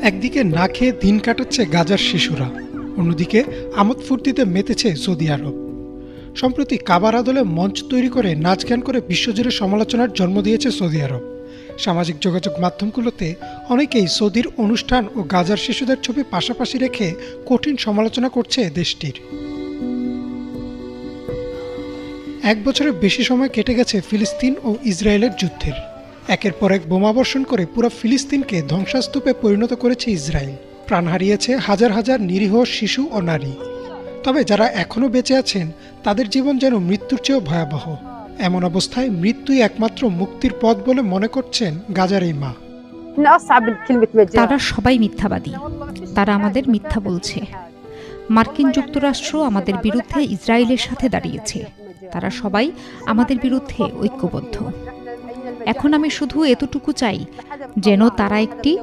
একদিকে না খেয়ে দিন কাটাচ্ছে গাজার শিশুরা, অন্যদিকে আমোদ ফুর্তিতে মেতেছে সৌদি আরব। সম্প্রতি কাবার আদলে মঞ্চ তৈরি করে নাচ গান করে বিশ্বজুড়ে সমালোচনার জন্ম দিয়েছে সৌদি আরব। সামাজিক যোগাযোগ মাধ্যমগুলোতে অনেকেই সৌদির অনুষ্ঠান ও গাজার শিশুদের ছবি পাশাপাশি রেখে কঠিন সমালোচনা করছে দেশটির। এক বছরের বেশি সময় কেটে গেছে ফিলিস্তিন ও ইসরায়েলের যুদ্ধের। একের পর এক বোমাবর্ষণ করে পুরো ফিলিস্তিনকে ধ্বংসস্তূপে পরিণত করেছে ইসরায়েল। প্রাণ হারিয়েছে হাজার হাজার নিরীহ শিশু ও নারী। তবে যারা এখনও বেঁচে আছেন তাদের জীবন যেন মৃত্যুর চেয়েও ভয়াবহ। এমন অবস্থায় মৃত্যুই একমাত্র মুক্তির পথ বলে মনে করছেন গাজার এই মা। তারা সবাই মিথ্যাবাদী, তারা আমাদের মিথ্যা বলছে। মার্কিন যুক্তরাষ্ট্র আমাদের বিরুদ্ধে ইসরায়েলের সাথে দাঁড়িয়েছে, তারা সবাই আমাদের বিরুদ্ধে ঐক্যবদ্ধ। এখন আমি শুধু এতটুকু চাই যেন তারা একটি